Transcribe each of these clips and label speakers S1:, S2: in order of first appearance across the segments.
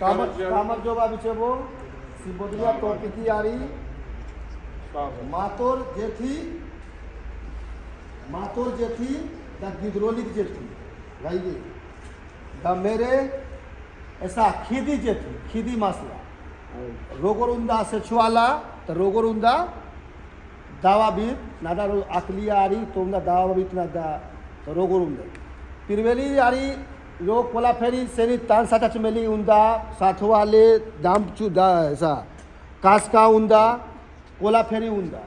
S1: कामर जोबा बिचेबो सिबोदिया तोरकी आरी मातोर जेथी द गिद्रोलिक जेथी भाई द मेरे ऐसा खीदी मसला रोगोरुंदा से छुआला तो रोगोरुंदा दावा बीत नादा अकलिया आरी तो उंदा दावा बीत नादा तो रोगोरुंदे पिरवेली आरी लोग कोला फेरी सेनी तान साचा चमेली उंदा साथवाले दाम चुदा ऐसा कासका उंदा कोला फेरी उंदा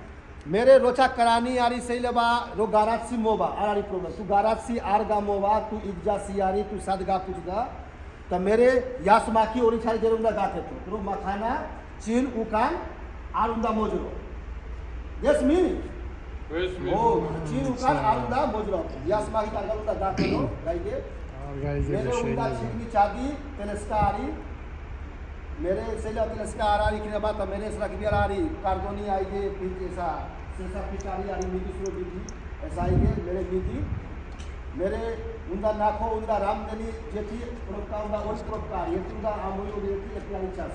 S1: मेरे रोचा करानी आरी सैलबा रो गाराची मोबा आरी प्रॉब्लम तू गाराची आरगा मोबा तू इज्जा सियारी तू सदगा कुछदा तो मेरे यासमाकी ओरिछारी जेरुंदा गाते तो मखाना चीन उकान आरुंदा मोजरो यस मी ओ चीन उकान आरुंदा मोजरो यासमाकी तागलुंदा गाते लो गाइगे मेरे उंदा चिकनी चादी तेलस्कारी मेरे सेला तेलस्कार आरी किने बात मेरे इसरा की आरी कार्दोनी आईगे फिर ऐसा सेसा पिटारी आरी मीठी सुरो मीठी ऐसा आईगे मेरे मीठी मेरे उंदा नाखो उंदा रामदनी जेथी प्रोपका उंदा ओस प्रोपका ये उंदा आमोयो जेथी एप्लाई चास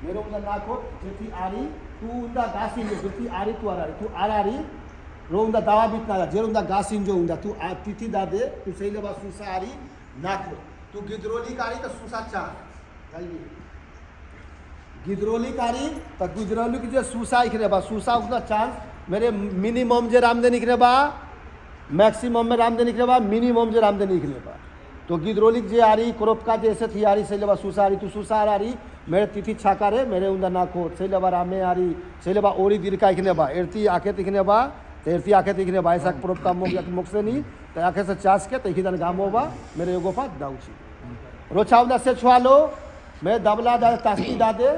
S1: मेरे उंदा नाखो जेथी आरी तू उंदा गासिन जेथी आरी तू आरारी रो उंदा दावा बितना जे उंदा गासिन जो उंदा तू तिथि दादे तू सहीले बा सुसा आरी नाखो तू गिद्रोली कारी तो सुसा चा गाइए गिद्रोली कारी तो गुजरोली की जो सुसा इखरे बा सुसा उतना चांस मेरे मिनिमम जे रामदनी इखरे बा मैक्सिमम में रामदनी निकले बा मिनिमम जो रामदनी निकले बा तो गिद्रोलिक जे आरी क्रोपका जैसे थी आरी सैलबा सुसारी तू सुसार आरी मेरे तिथि छाकारे मेरे उंदा नाखो सैलबा रामे आरी सैलबा ओरी दीर्घा इखने बा एरती आखे तिखने बा एरती आखे तिखने बा ऐसा क्रोपका मुख से नहीं तो आखे से चास के तो इखिदन गामो बा मेरे एगो पा दाउची रोछावदा से छुआलो मैं दबला दा तास्ती दादे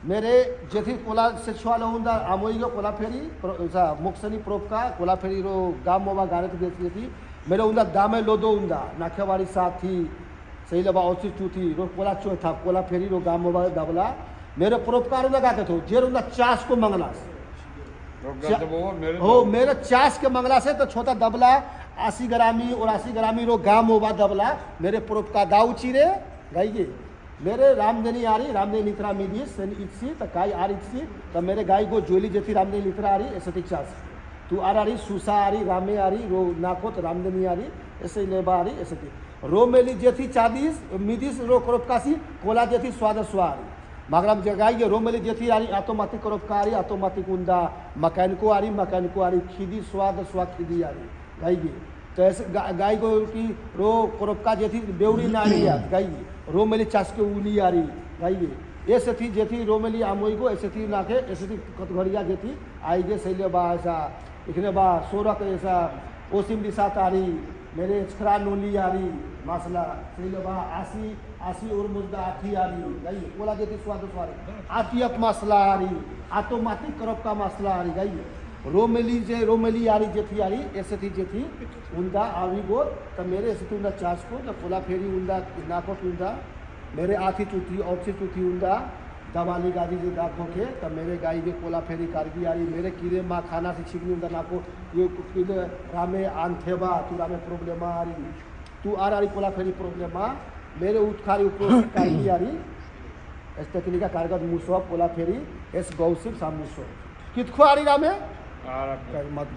S1: मेरे जेथी कोला से छुआलो उंदा आमोइगो कोला फेरी ऐसा मुक्सनी प्रोपका कोला फेरी रो गाम मोबा गाने तो देती थी मेरे उंदा दामे लोदो उंदा नाखेवाड़ी साथी सही लबा औसी चूथी रो कोला चो था कोला फेरी रो गाम मोबा दबला मेरे प्रोपकार लगाते थे जेर उंदा चास को मंगला हो मेरे चास के मंगला से तो छोटा दबला 80 ग्रामी और 80 ग्रामी रो गाम मोबा दबला मेरे प्रोपका दाऊ चीरे गाइए मेरे रामदनी आरी रामदनी लिथरा मीदी सन इच्छी तो काई आरी इच्छी तो मेरे गाय को जोली जेथी रामदनी लिथरा आरी ऐसे चास तू आरी सुसा आरी रामे आरी रो नाको तो रामदनी आरी ऐसे लेबा आरी ऐसे रो मेली जेथी चादीस मीदिस रो क्रोपकासी कोला जेथी स्वाद स्वारी मागराम जगाई रो मेली जेथी आरी आतोमातिक क्रोपकारी आतोमातिक उंदा मकैनिको आरी खीदी स्वाद खीदी आरी गाई तो ऐसे गाय को की रो क्रोपका जेथी बेवड़ी नारी गाई रो मेली चास के उली आरी गाई ऐसे थी जेथी रो मेली आमोई को ऐसे थी नाखे ऐसे थी कतघरिया जेथी आईगे सैले बा ऐसा इखने बा सोरक ऐसा ओसिम दिशा तारी मेरे छरा नोली आरी मसला सैले बा आसी और मुद्दा आथी आरी गाई कोला जेथी स्वाद स्वारी आतियत मसला आरी आतोमातिक करपका मसला आरी गाई रोमेली आरी जेथी आरी ऐसे थी जेथी उंदा आवी गो तो मेरे ऐसे थी उंदा चास को तो कोला फेरी उंदा नाको उंदा मेरे आथी चूथी औसी चूथी उंदा दवाली गादी जे दाखो के तो मेरे गाय के कोला फेरी कारगी आरी मेरे कीरे माँ खाना से छिकनी उंदा नाको ये रामे आंथेबा तू रामे प्रॉब्लम आरी तू आरी कोला फेरी प्रॉब्लम मेरे उत्खारी ऊपर कारगी आरी ऐसे तकनीका कारगर मुसो कोला फेरी एस गौसिप सामुसो कितखो आरी रामे मत